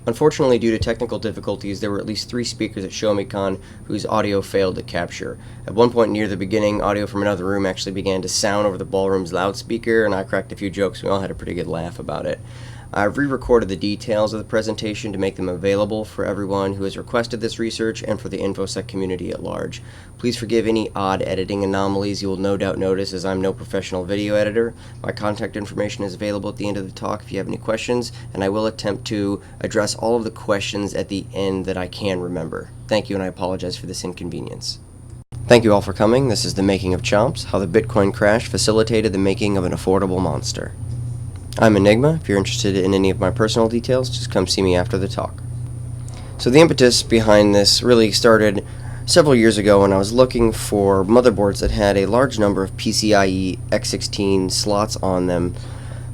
Unfortunately, due to technical difficulties, there were at least 3 speakers at Showmecon whose audio failed to capture. At one point near the beginning, audio from another room actually began to sound over the ballroom's loudspeaker, and I cracked a few jokes. We all had a pretty good laugh about it. I've re-recorded the details of the presentation to make them available for everyone who has requested this research and for the InfoSec community at large. Please forgive any odd editing anomalies you will no doubt notice, as I'm no professional video editor. My contact information is available at the end of the talk if you have any questions, and I will attempt to address all of the questions at the end that I can remember. Thank you, and I apologize for this inconvenience. Thank you all for coming. This is The Making of ch0mps, how the Bitcoin crash facilitated the making of an affordable monster. I'm Enigma. If you're interested in any of my personal details, just come see me after the talk. So the impetus behind this really started several years ago when I was looking for motherboards that had a large number of PCIe X16 slots on them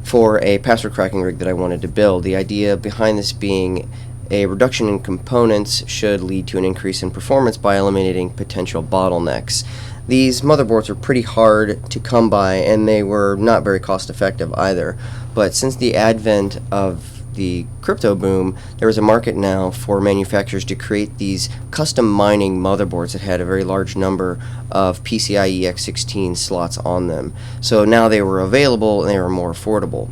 for a password cracking rig that I wanted to build. The idea behind this being a reduction in components should lead to an increase in performance by eliminating potential bottlenecks. These motherboards were pretty hard to come by, and they were not very cost effective either. But since the advent of the crypto boom, there was a market now for manufacturers to create these custom mining motherboards that had a very large number of PCIe X16 slots on them. So now they were available and they were more affordable.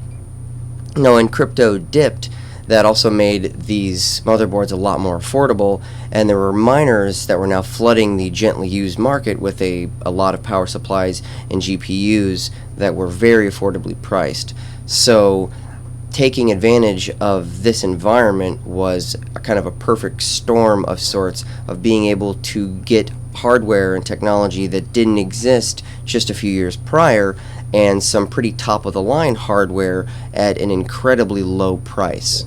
Now, when crypto dipped, that also made these motherboards a lot more affordable, and there were miners that were now flooding the gently used market with a lot of power supplies and GPUs that were very affordably priced. So taking advantage of this environment was a kind of a perfect storm of sorts of being able to get hardware and technology that didn't exist just a few years prior, and some pretty top-of-the-line hardware at an incredibly low price.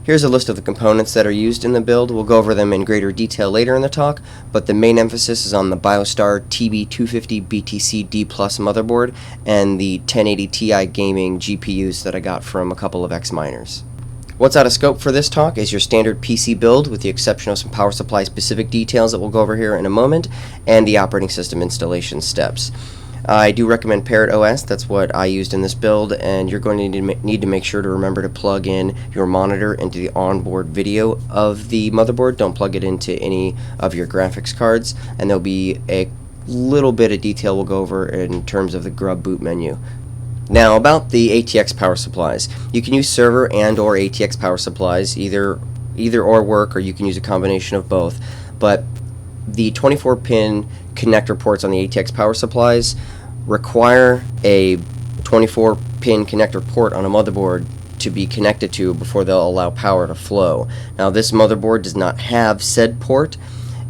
Here's a list of the components that are used in the build. We'll go over them in greater detail later in the talk, but the main emphasis is on the BioStar TB250 BTC D Plus motherboard and the 1080 Ti gaming GPUs that I got from a couple of ex-miners. What's out of scope for this talk is your standard PC build, with the exception of some power supply specific details that we'll go over here in a moment, and the operating system installation steps. I do recommend Parrot OS. That's what I used in this build, and you're going to need to make sure to remember to plug in your monitor into the onboard video of the motherboard. Don't plug it into any of your graphics cards, and there'll be a little bit of detail we'll go over in terms of the grub boot menu. Now, about the ATX power supplies. You can use server and or ATX power supplies, either or work, or you can use a combination of both, but the 24-pin connector ports on the ATX power supplies require a 24-pin connector port on a motherboard to be connected to before they'll allow power to flow. Now, this motherboard does not have said port,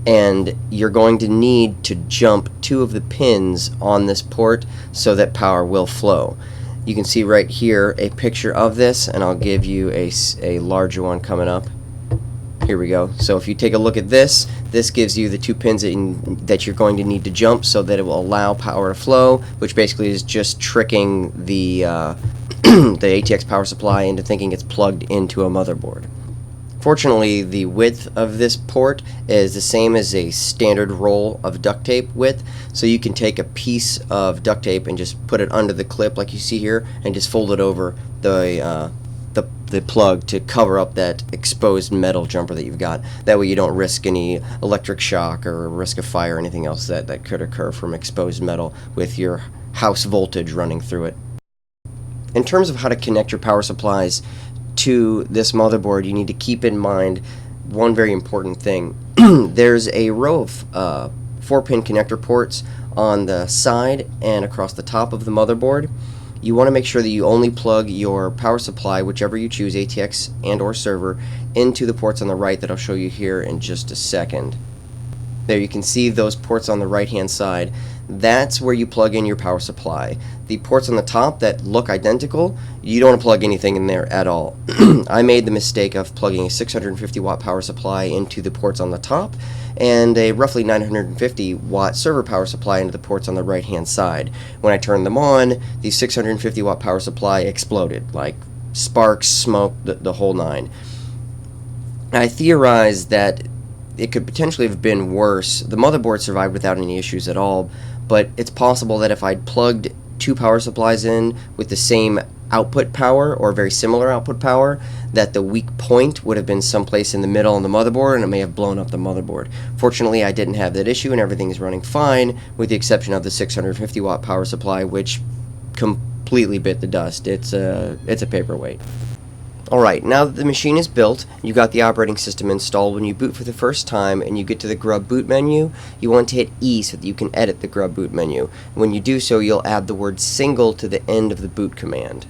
and you're going to need to jump 2 of the pins on this port so that power will flow. You can see right here a picture of this, and I'll give you a larger one coming up. Here we go. So if you take a look at this, this gives you the 2 pins that you're going to need to jump so that it will allow power to flow, which basically is just tricking the the ATX power supply into thinking it's plugged into a motherboard. Fortunately, the width of this port is the same as a standard roll of duct tape width, so you can take a piece of duct tape and just put it under the clip like you see here and just fold it over the plug to cover up that exposed metal jumper that you've got. That way you don't risk any electric shock or risk of fire or anything else that could occur from exposed metal with your house voltage running through it. In terms of how to connect your power supplies to this motherboard, you need to keep in mind one very important thing. There's a row of 4-pin connector ports on the side and across the top of the motherboard. You want to make sure that you only plug your power supply, whichever you choose, ATX and or server, into the ports on the right that I'll show you here in just a second. There you can see those ports on the right hand side. That's where you plug in your power supply. The ports on the top that look identical, you don't want to plug anything in there at all. I made the mistake of plugging a 650 watt power supply into the ports on the top and a roughly 950 watt server power supply into the ports on the right hand side. When I turned them on, the 650 watt power supply exploded, like sparks, smoke, the whole nine. I theorized that it could potentially have been worse. The motherboard survived without any issues at all, but it's possible that if I'd plugged 2 power supplies in with the same output power, or very similar output power, that the weak point would have been someplace in the middle on the motherboard, and it may have blown up the motherboard. Fortunately, I didn't have that issue, and everything is running fine, with the exception of the 650 watt power supply, which completely bit the dust. It's a paperweight. Alright, now that the machine is built, you got the operating system installed. When you boot for the first time and you get to the grub boot menu, you want to hit E so that you can edit the grub boot menu. When you do so, you'll add the word single to the end of the boot command.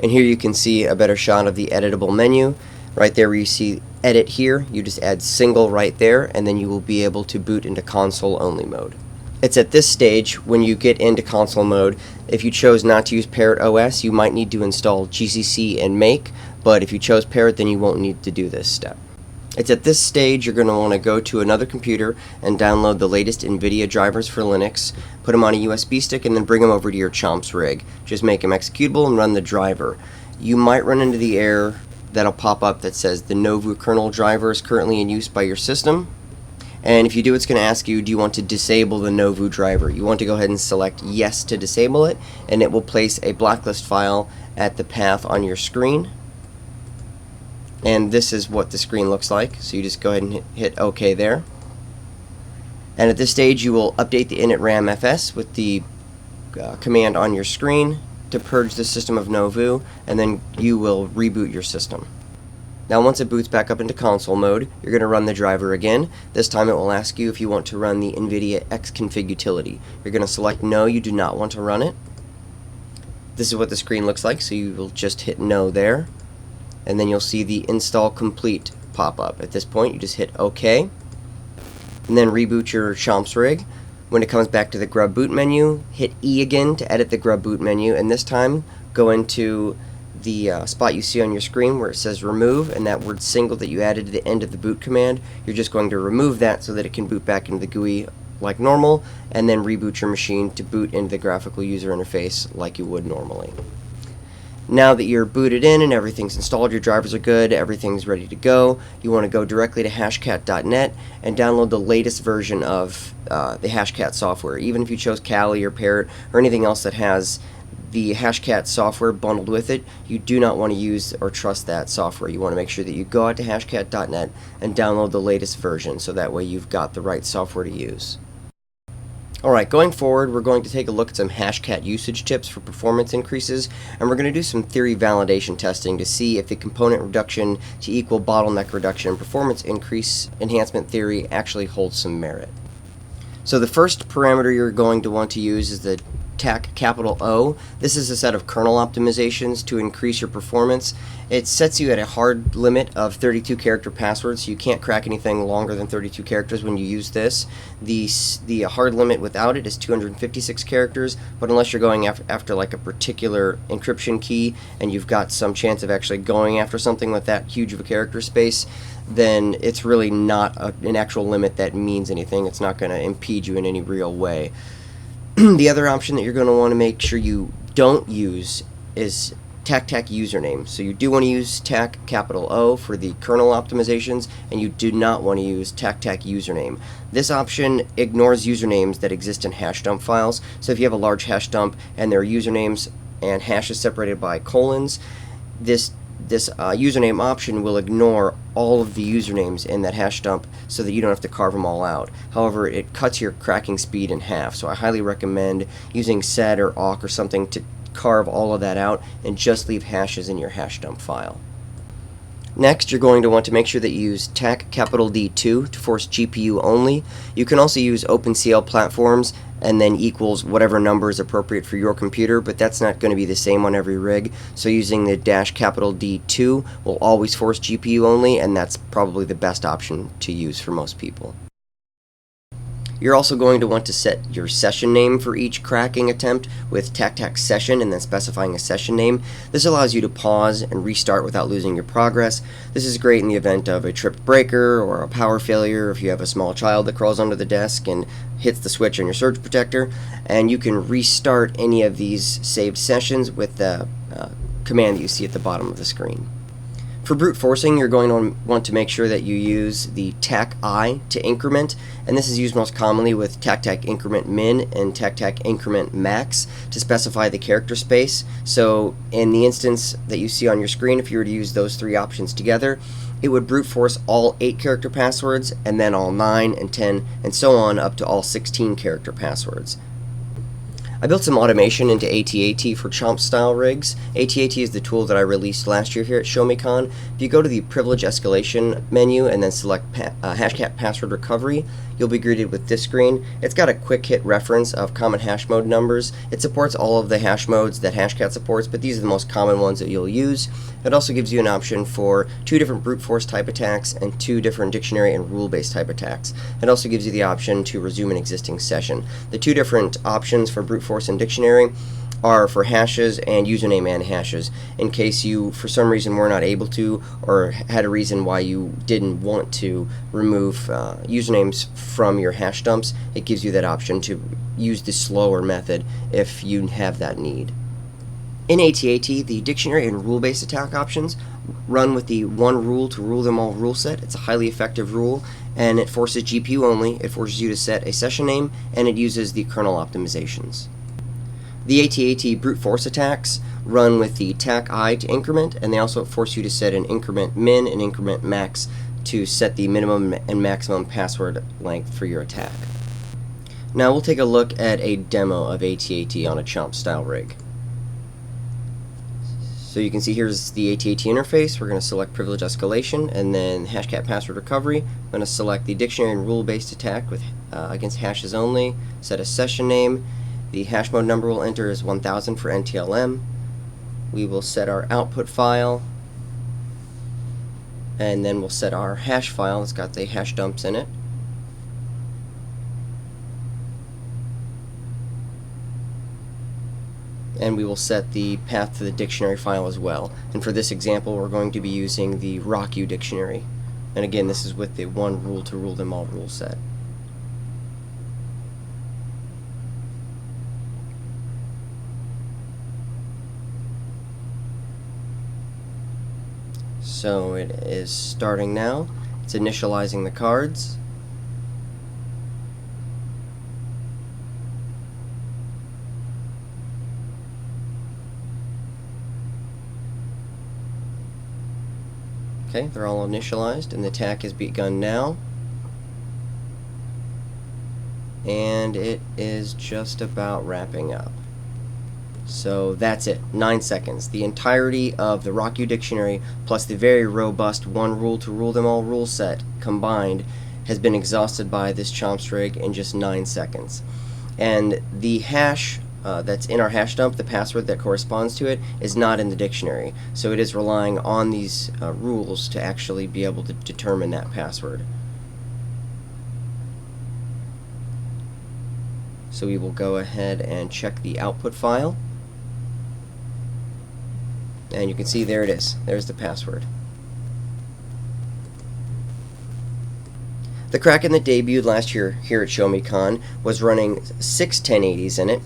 And here you can see a better shot of the editable menu. Right there where you see edit here, you just add single right there, and then you will be able to boot into console only mode. It's at this stage, when you get into console mode, if you chose not to use Parrot OS, you might need to install GCC and Make, but if you chose Parrot, then you won't need to do this step. It's at this stage you're going to want to go to another computer and download the latest NVIDIA drivers for Linux, put them on a USB stick, and then bring them over to your ch0mps rig. Just make them executable and run the driver. You might run into the error that'll pop up that says the Novu kernel driver is currently in use by your system. And if you do, it's going to ask you, do you want to disable the Novu driver? You want to go ahead and select yes to disable it, and it will place a blacklist file at the path on your screen. And this is what the screen looks like, so you just go ahead and hit OK there. And at this stage, you will update the init RAM FS with the command on your screen to purge the system of Novu, and then you will reboot your system. Now once it boots back up into console mode, you're going to run the driver again. This time it will ask you if you want to run the NVIDIA Xconfig utility. You're going to select no, you do not want to run it. This is what the screen looks like, so you will just hit no there. And then you'll see the install complete pop up. At this point you just hit OK. And then reboot your ch0mps rig. When it comes back to the grub boot menu, hit E again to edit the grub boot menu, and this time go into the spot you see on your screen where it says remove, and that word single that you added to the end of the boot command, you're just going to remove that so that it can boot back into the GUI like normal, and then reboot your machine to boot into the graphical user interface like you would normally. Now that you're booted in and everything's installed, your drivers are good, everything's ready to go, you want to go directly to hashcat.net and download the latest version of the Hashcat software. Even if you chose Kali or Parrot or anything else that has the Hashcat software bundled with it, you do not want to use or trust that software. You want to make sure that you go out to hashcat.net and download the latest version, so that way you've got the right software to use. Alright, going forward, we're going to take a look at some Hashcat usage tips for performance increases, and we're going to do some theory validation testing to see if the component reduction to equal bottleneck reduction and performance increase enhancement theory actually holds some merit. So the first parameter you're going to want to use is the TAC capital O. This is a set of kernel optimizations to increase your performance. It sets you at a hard limit of 32 character passwords, so you can't crack anything longer than 32 characters when you use this. The hard limit without it is 256 characters, but unless you're going after like a particular encryption key and you've got some chance of actually going after something with that huge of a character space, then it's really not an actual limit that means anything. It's not going to impede you in any real way. The other option that you're going to want to make sure you don't use is TAC username. So you do want to use TAC capital O for the kernel optimizations, and you do not want to use TAC username. This option ignores usernames that exist in hash dump files. So if you have a large hash dump and there are usernames and hash is separated by colons, this username option will ignore all of the usernames in that hash dump so that you don't have to carve them all out. However, it cuts your cracking speed in half, so I highly recommend using sed or awk or something to carve all of that out and just leave hashes in your hash dump file. Next, you're going to want to make sure that you use TAC capital D2 to force GPU only. You can also use OpenCL platforms and then equals whatever number is appropriate for your computer, but that's not going to be the same on every rig. So using the dash capital D2 will always force GPU only, and that's probably the best option to use for most people. You're also going to want to set your session name for each cracking attempt with TAC session and then specifying a session name. This allows you to pause and restart without losing your progress. This is great in the event of a tripped breaker or a power failure, if you have a small child that crawls under the desk and hits the switch on your surge protector, and you can restart any of these saved sessions with the command that you see at the bottom of the screen. For brute forcing, you're going to want to make sure that you use the tac-i to increment, and this is used most commonly with tac-tac increment min and tac-tac increment max to specify the character space. So in the instance that you see on your screen, if you were to use those three options together, it would brute force all 8 character passwords, and then all 9 and 10 and so on up to all 16 character passwords. I built some automation into AT-AT for ch0mps style rigs. AT-AT is the tool that I released last year here at Showmecon. If you go to the privilege escalation menu and then select hashcat password recovery, you'll be greeted with this screen. It's got a quick hit reference of common hash mode numbers. It supports all of the hash modes that hashcat supports, but these are the most common ones that you'll use. It also gives you an option for 2 different brute force type attacks and 2 different dictionary and rule-based type attacks. It also gives you the option to resume an existing session. The 2 different options for brute force and dictionary are for hashes and username and hashes. In case you, for some reason, were not able to, or had a reason why you didn't want to remove usernames from your hash dumps, it gives you that option to use the slower method if you have that need. In AT-AT, the dictionary and rule-based attack options run with the one rule to rule them all rule set. It's a highly effective rule, and it forces GPU only. It forces you to set a session name, and it uses the kernel optimizations. The AT-AT brute force attacks run with the tac-i to increment, and they also force you to set an increment min and increment max to set the minimum and maximum password length for your attack. Now we'll take a look at a demo of AT-AT on a ch0mps style rig. So you can see here's the AT-AT interface. We're going to select privilege escalation and then hashcat password recovery. I'm going to select the dictionary and rule-based attack with against hashes only, set a session name. The hash mode number we'll enter is 1000 for NTLM. We will set our output file, and then we'll set our hash file. It's got the hash dumps in it. And we will set the path to the dictionary file as well. And for this example, we're going to be using the RockU dictionary. And again, this is with the one rule to rule them all rule set. So it is starting now. It's initializing the cards. Okay, they're all initialized, and the attack has begun now. And it is just about wrapping up. So that's it, 9 seconds. The entirety of the RockU dictionary plus the very robust one rule to rule them all rule set combined has been exhausted by this ch0mps rig in just 9 seconds. And the hash that's in our hash dump, the password that corresponds to it, is not in the dictionary. So it is relying on these rules to actually be able to determine that password. So we will go ahead and check the output file. And you can see there it is. There's the password. The Kraken that debuted last year here at Showmecon was running 6 1080s in it,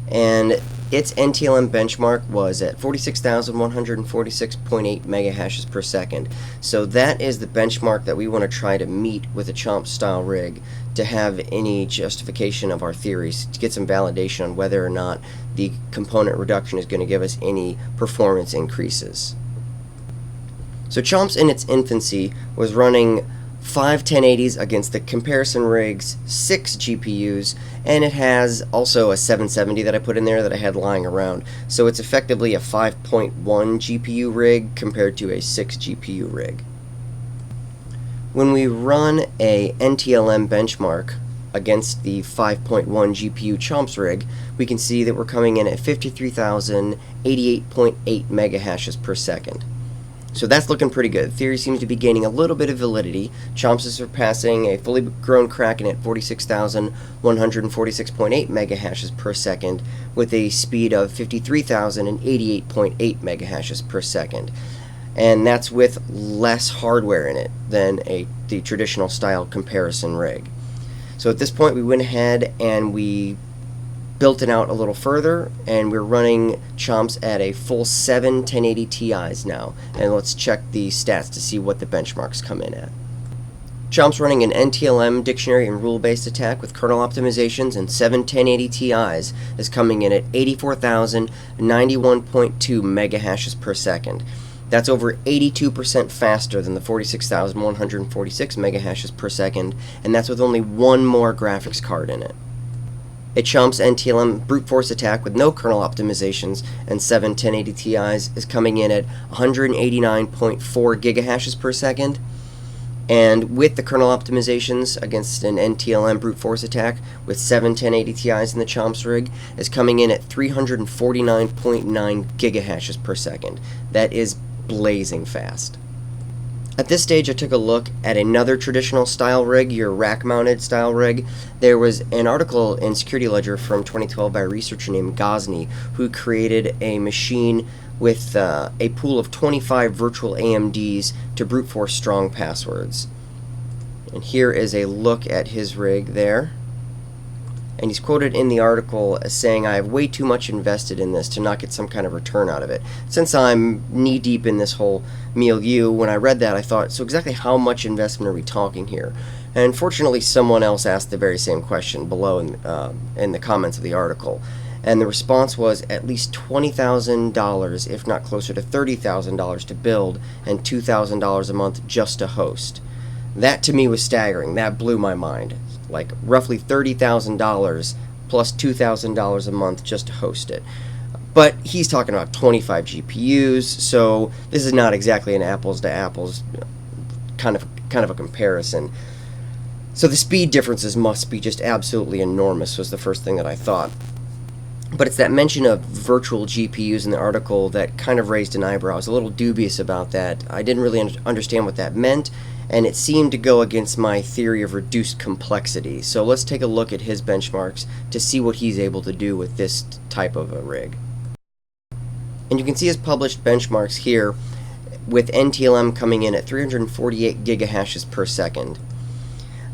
and its NTLM benchmark was at 46,146.8 megahashes per second. So that is the benchmark that we want to try to meet with a ch0mps style rig to have any justification of our theories, to get some validation on whether or not the component reduction is going to give us any performance increases. So ch0mps in its infancy was running 5 1080s against the comparison rig's 6 GPUs, and it has also a 770 that I put in there that I had lying around. So it's effectively a 5.1 GPU rig compared to a 6 GPU rig. When we run a NTLM benchmark against the 5.1 GPU ch0mps rig, we can see that we're coming in at 53,088.8 megahashes per second. So that's looking pretty good. The theory seems to be gaining a little bit of validity. ch0mps is surpassing a fully grown Kraken at 46,146.8 megahashes per second with a speed of 53,088.8 megahashes per second. And that's with less hardware in it than the traditional style comparison rig. So at this point we went ahead and we built it out a little further, and we're running ch0mps at a full 7 1080 Ti's now. And let's check the stats to see what the benchmarks come in at. ch0mps running an NTLM dictionary and rule-based attack with kernel optimizations and 7 1080 Ti's is coming in at 84,091.2 megahashes per second. That's over 82% faster than the 46,146 megahashes per second, and that's with only one more graphics card in it. A ch0mps NTLM brute force attack with no kernel optimizations and 7 1080 Ti's is coming in at 189.4 gigahashes per second, and with the kernel optimizations against an NTLM brute force attack with 7 1080 Ti's in the ch0mps rig is coming in at 349.9 gigahashes per second. That is blazing fast. At this stage, I took a look at another traditional style rig, your rack-mounted style rig. There was an article in Security Ledger from 2012 by a researcher named Gosney, who created a machine with a pool of 25 virtual AMDs to brute force strong passwords. And here is a look at his rig there. And he's quoted in the article as saying, "I have way too much invested in this to not get some kind of return out of it." Since I'm knee-deep in this whole milieu, when I read that I thought, so exactly how much investment are we talking here? And fortunately someone else asked the very same question below in the comments of the article. And the response was at least $20,000, if not closer to $30,000 to build, and $2,000 a month just to host. That to me was staggering. That blew my mind. Like roughly $30,000 plus $2,000 a month just to host it. But he's talking about 25 GPUs, so this is not exactly an apples to apples kind of a comparison. So the speed differences must be just absolutely enormous, was the first thing that I thought. But it's that mention of virtual GPUs in the article that kind of raised an eyebrow. I was a little dubious about that. I didn't really understand what that meant, and it seemed to go against my theory of reduced complexity. So let's take a look at his benchmarks to see what he's able to do with this type of a rig. And you can see his published benchmarks here, with NTLM coming in at 348 gigahashes per second.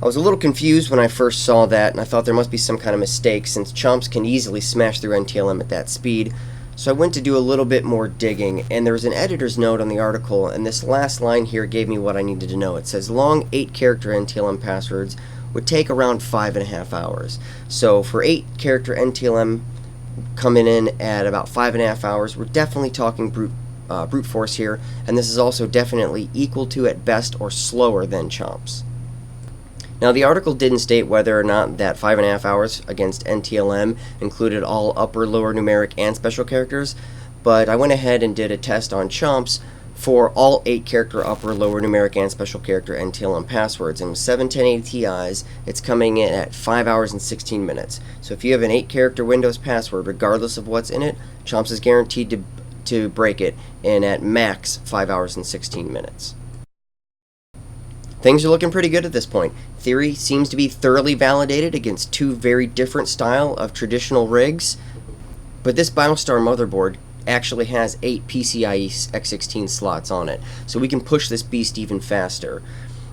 I was a little confused when I first saw that, and I thought there must be some kind of mistake since ch0mps can easily smash through NTLM at that speed. So I went to do a little bit more digging, and there was an editor's note on the article, and this last line here gave me what I needed to know. It says long 8-character NTLM passwords would take around 5.5 hours. So for 8-character NTLM coming in at about 5.5 hours, we're definitely talking brute force here, and this is also definitely equal to, at best, or slower than ch0mps. Now, the article didn't state whether or not that 5.5 hours against NTLM included all upper, lower numeric, and special characters, but I went ahead and did a test on ch0mps for all 8-character upper, lower numeric, and special character NTLM passwords, and with 7 1080 Ti's, it's coming in at 5 hours and 16 minutes. So if you have an 8-character Windows password, regardless of what's in it, ch0mps is guaranteed to break it in at max 5 hours and 16 minutes. Things are looking pretty good at this point. Theory seems to be thoroughly validated against two very different style of traditional rigs, but this BioStar motherboard actually has 8 PCIe X16 slots on it, so we can push this beast even faster.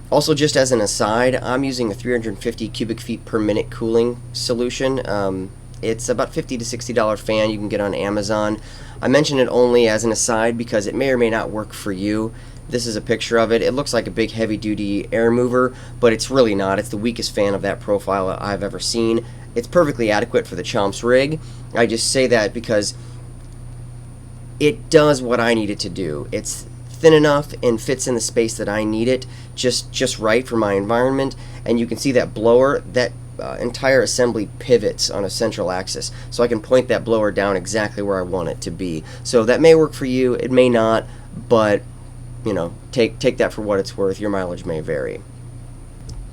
Also, just as an aside, I'm using a 350 cubic feet per minute cooling solution. It's about $50 to $60 fan you can get on Amazon. I mention it only as an aside because it may or may not work for you. This is a picture of it. It looks like a big heavy-duty air mover, but it's really not. It's the weakest fan of that profile I've ever seen. It's perfectly adequate for the ch0mps rig. I just say that because it does what I need it to do. It's thin enough and fits in the space that I need it just right for my environment. And you can see that blower, that entire assembly pivots on a central axis, so I can point that blower down exactly where I want it to be. So that may work for you, it may not, but you know, take that for what it's worth. Your mileage may vary.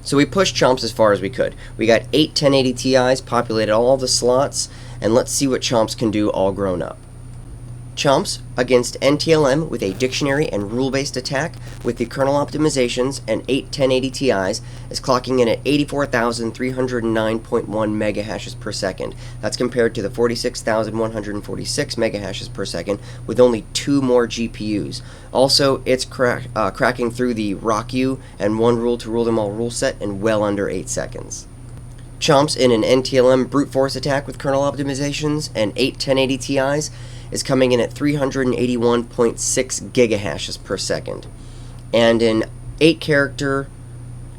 So we pushed ch0mps as far as we could. We got 8 1080 Ti's, populated all the slots, and let's see what ch0mps can do all grown up. ch0mps against NTLM with a dictionary and rule-based attack with the kernel optimizations and 8 1080 Ti's is clocking in at 84,309.1 megahashes per second. That's compared to the 46,146 megahashes per second with only 2 more GPUs. Also, it's cracking through the RockU and one rule to rule them all rule set in well under 8 seconds. ch0mps in an NTLM brute force attack with kernel optimizations and 8 1080 Ti's is coming in at 381.6 gigahashes per second. And an 8-character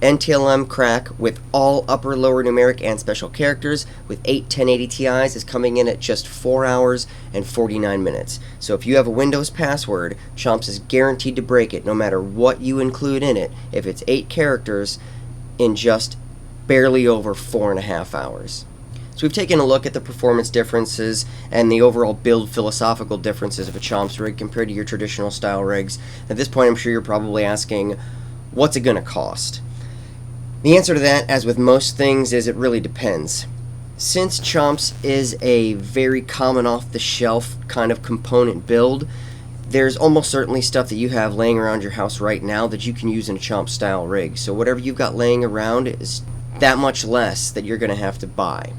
NTLM crack with all upper, lower numeric and special characters with 8 1080 Ti's is coming in at just 4 hours and 49 minutes. So if you have a Windows password, ch0mps is guaranteed to break it no matter what you include in it if it's 8 characters in just barely over 4.5 hours. So we've taken a look at the performance differences and the overall build philosophical differences of a ch0mps rig compared to your traditional style rigs. At this point, I'm sure you're probably asking, what's it going to cost? The answer to that, as with most things, is it really depends. Since ch0mps is a very common off-the-shelf kind of component build, there's almost certainly stuff that you have laying around your house right now that you can use in a ch0mps style rig. So whatever you've got laying around is that much less that you're going to have to buy.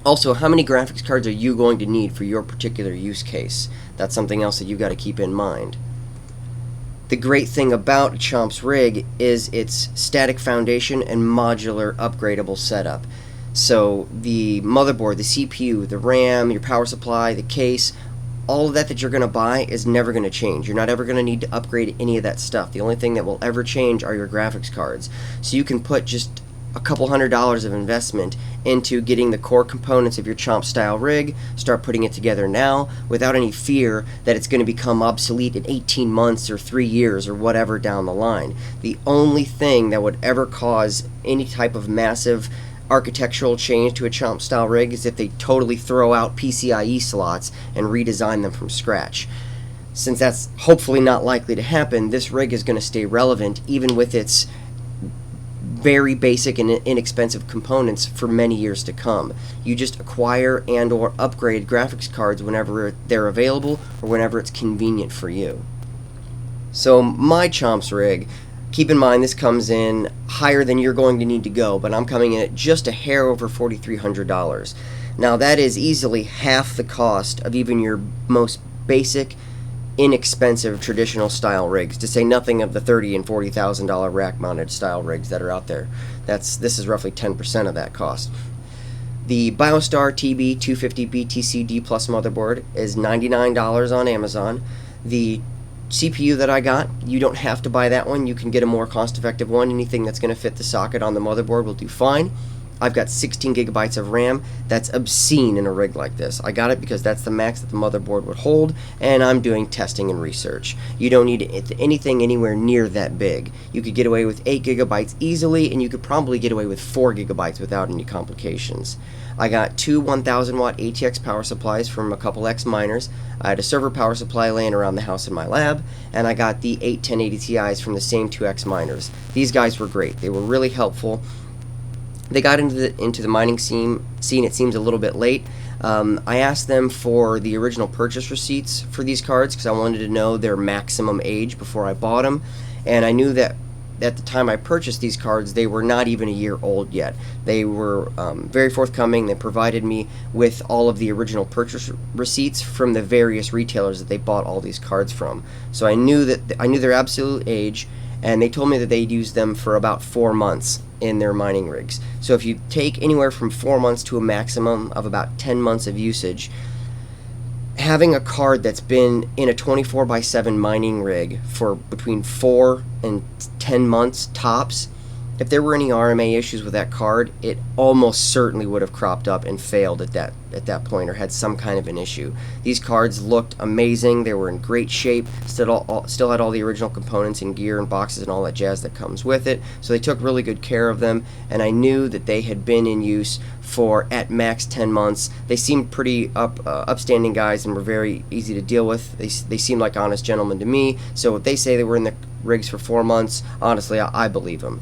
Also, how many graphics cards are you going to need for your particular use case? That's something else that you've got to keep in mind. The great thing about a ch0mps rig is its static foundation and modular upgradable setup. So the motherboard, the CPU, the RAM, your power supply, the case, all of that you're going to buy is never going to change. You're not ever going to need to upgrade any of that stuff. The only thing that will ever change are your graphics cards. So you can put just a couple $100s of investment into getting the core components of your ch0mps style rig, start putting it together now without any fear that it's going to become obsolete in 18 months or 3 years or whatever down the line. The only thing that would ever cause any type of massive architectural change to a ch0mps style rig is if they totally throw out PCIe slots and redesign them from scratch. Since that's hopefully not likely to happen, this rig is going to stay relevant even with its very basic and inexpensive components for many years to come. You just acquire and or upgrade graphics cards whenever they're available or whenever it's convenient for you. So my ch0mps rig, keep in mind this comes in higher than you're going to need to go, but I'm coming in at just a hair over $4,300. Now that is easily half the cost of even your most basic inexpensive traditional style rigs, to say nothing of the $30,000 and $40,000 rack mounted style rigs that are out there. This is roughly 10% of that cost. The BioStar TB250 BTC D Plus motherboard is $99 on Amazon. The CPU that I got, you don't have to buy that one. You can get a more cost-effective one. Anything that's going to fit the socket on the motherboard will do fine. I've got 16 gigabytes of RAM. That's obscene in a rig like this. I got it because that's the max that the motherboard would hold, and I'm doing testing and research. You don't need anything anywhere near that big. You could get away with 8 gigabytes easily, and you could probably get away with 4 gigabytes without any complications. I got two 1000 watt ATX power supplies from a couple X-Miners. I had a server power supply laying around the house in my lab, and I got the 8 1080 Ti's from the same two X-Miners. These guys were great. They were really helpful. They got into the mining scene, it seems, a little bit late. I asked them for the original purchase receipts for these cards because I wanted to know their maximum age before I bought them, and I knew that at the time I purchased these cards, they were not even a year old yet. They were very forthcoming. They provided me with all of the original purchase receipts from the various retailers that they bought all these cards from. So I knew their absolute age, and they told me that they'd use them for about 4 months in their mining rigs. So if you take anywhere from 4 months to a maximum of about 10 months of usage, having a card that's been in a 24/7 mining rig for between 4 and 10 months tops, if there were any RMA issues with that card, it almost certainly would have cropped up and failed at that point or had some kind of an issue. These cards looked amazing. They were in great shape, still had all the original components and gear and boxes and all that jazz that comes with it, so they took really good care of them, and I knew that they had been in use for at max 10 months. They seemed pretty upstanding guys and were very easy to deal with. They seemed like honest gentlemen to me, so if they say they were in the rigs for 4 months, honestly, I believe them.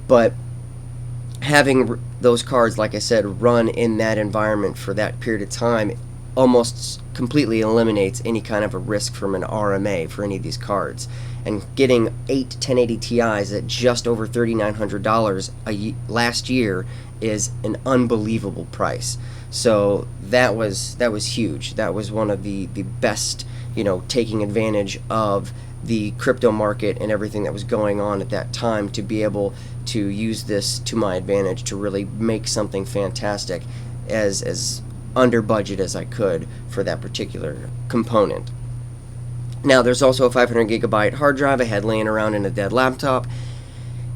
But having those cards, like I said, run in that environment for that period of time almost completely eliminates any kind of a risk from an RMA for any of these cards. And getting 8 1080 Ti's at just over $3,900 last year is an unbelievable price. So that was huge. That was one of the best, taking advantage of the crypto market and everything that was going on at that time to be able to use this to my advantage to really make something fantastic as under budget as I could for that particular component. Now, there's also a 500 gigabyte hard drive I had laying around in a dead laptop.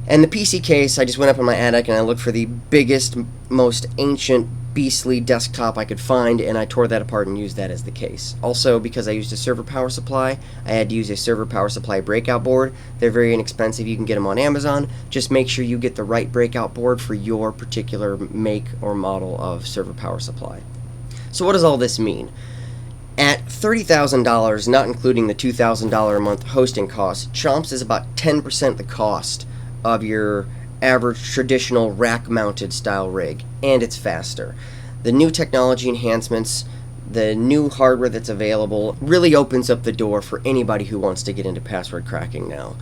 And the PC case, I just went up in my attic and I looked for the biggest, most ancient, beastly desktop I could find, and I tore that apart and used that as the case. Also, because I used a server power supply, I had to use a server power supply breakout board. They're very inexpensive. You can get them on Amazon. Just make sure you get the right breakout board for your particular make or model of server power supply. So what does all this mean? At $30,000, not including the $2,000 a month hosting costs, ch0mps is about 10% the cost of your average traditional rack-mounted style rig, and it's faster. The new technology enhancements, the new hardware that's available, really opens up the door for anybody who wants to get into password cracking now.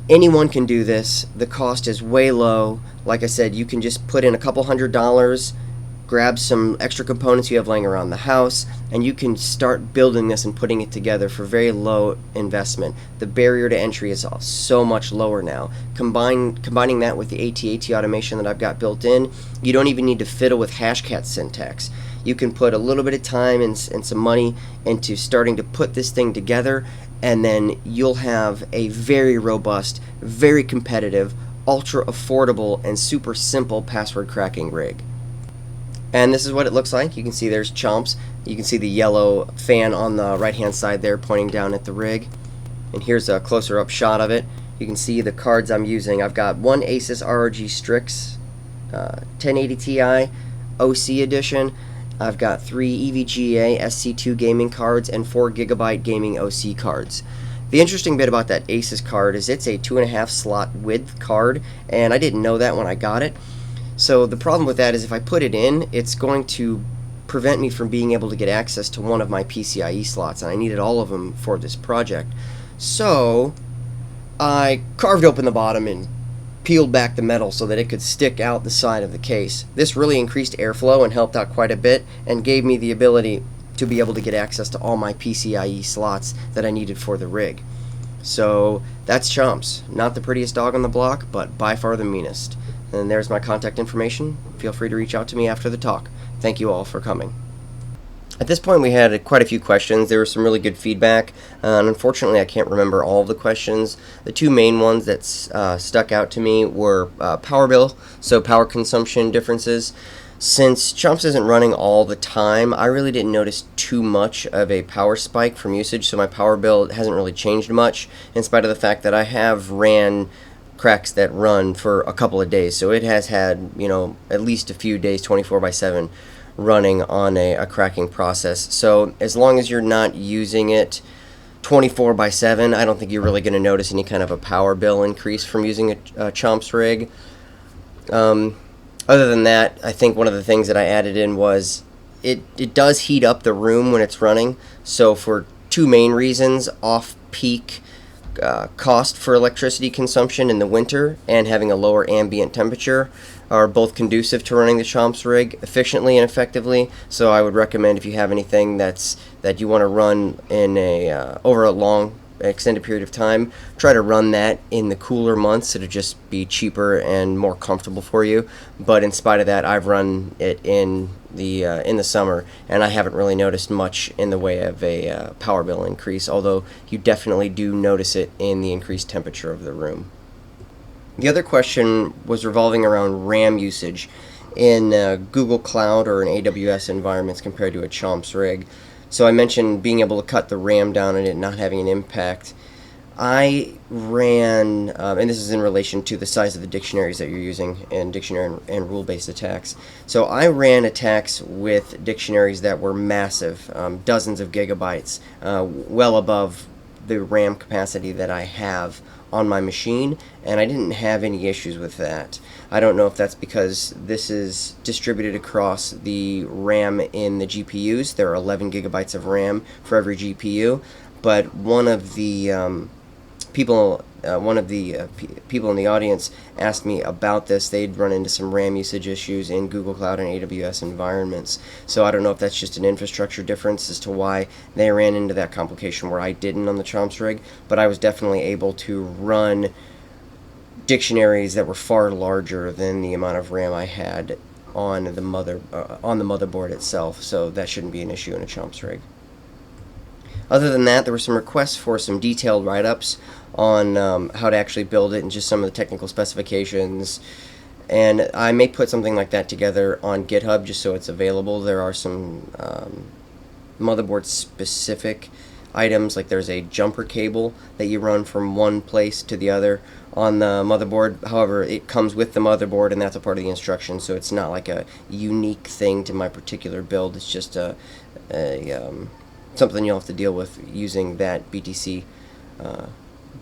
Anyone can do this. The cost is way low. Like I said, you can just put in a couple $100s, grab some extra components you have laying around the house, and you can start building this and putting it together for very low investment. The barrier to entry is so much lower now. Combining that with the AT-AT automation that I've got built in, you don't even need to fiddle with hashcat syntax. You can put a little bit of time and some money into starting to put this thing together, and then you'll have a very robust, very competitive, ultra affordable, and super simple password cracking rig. And this is what it looks like. You can see there's ch0mps. You can see the yellow fan on the right hand side there pointing down at the rig. And here's a closer up shot of it. You can see the cards I'm using. I've got one Asus ROG Strix 1080 Ti OC edition. I've got 3 EVGA SC2 gaming cards and 4 GB gaming OC cards. The interesting bit about that Asus card is it's a 2.5 slot width card, and I didn't know that when I got it. So the problem with that is if I put it in, it's going to prevent me from being able to get access to one of my PCIe slots, and I needed all of them for this project. So I carved open the bottom and peeled back the metal so that it could stick out the side of the case. This really increased airflow and helped out quite a bit and gave me the ability to be able to get access to all my PCIe slots that I needed for the rig. So that's ch0mps. Not the prettiest dog on the block, but by far the meanest. And there's my contact information. Feel free to reach out to me after the talk. Thank you all for coming. At this point we had quite a few questions. There was some really good feedback, and unfortunately I can't remember all of the questions. The two main ones that stuck out to me were power bill, so power consumption differences. Since ch0mps isn't running all the time, I really didn't notice too much of a power spike from usage, so my power bill hasn't really changed much, in spite of the fact that I have ran cracks that run for a couple of days. So it has had, at least a few days 24/7 running on a cracking process. So as long as you're not using it 24/7, I don't think you're really going to notice any kind of a power bill increase from using a ch0mps rig. Other than that, I think one of the things that I added in was it does heat up the room when it's running. So for two main reasons, off-peak cost for electricity consumption in the winter and having a lower ambient temperature are both conducive to running the ch0mps rig efficiently and effectively. So I would recommend, if you have anything that you want to run in over a long extended period of time, try to run that in the cooler months. It'll just be cheaper and more comfortable for you. But in spite of that, I've run it in the summer, and I haven't really noticed much in the way of a power bill increase, although you definitely do notice it in the increased temperature of the room. The other question was revolving around RAM usage in Google Cloud or in AWS environments compared to a ch0mps rig. So I mentioned being able to cut the RAM down and it not having an impact. I ran, and this is in relation to the size of the dictionaries that you're using in dictionary and rule-based attacks. So I ran attacks with dictionaries that were massive, dozens of gigabytes, well above the RAM capacity that I have on my machine, and I didn't have any issues with that. I don't know if that's because this is distributed across the RAM in the GPUs. There are 11 gigabytes of RAM for every GPU, but one of the people one of the people in the audience asked me about this. They'd run into some RAM usage issues in Google Cloud and AWS environments. So I don't know if that's just an infrastructure difference as to why they ran into that complication where I didn't on the ch0mps rig, but I was definitely able to run dictionaries that were far larger than the amount of RAM I had on the motherboard itself, so that shouldn't be an issue in a ch0mps rig. Other than that, there were some requests for some detailed write-ups on how to actually build it and just some of the technical specifications, and I may put something like that together on GitHub just so it's available. There are some motherboard specific items, like there's a jumper cable that you run from one place to the other on the motherboard. However, it comes with the motherboard and that's a part of the instructions, so it's not like a unique thing to my particular build. It's just something you'll have to deal with using that BTC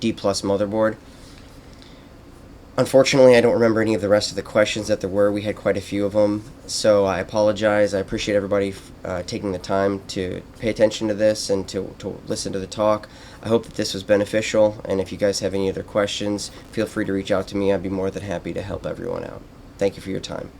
D Plus motherboard. Unfortunately, I don't remember any of the rest of the questions that there were. We had quite a few of them, so I apologize. I appreciate everybody taking the time to pay attention to this and to listen to the talk. I hope that this was beneficial, and if you guys have any other questions, feel free to reach out to me. I'd be more than happy to help everyone out. Thank you for your time.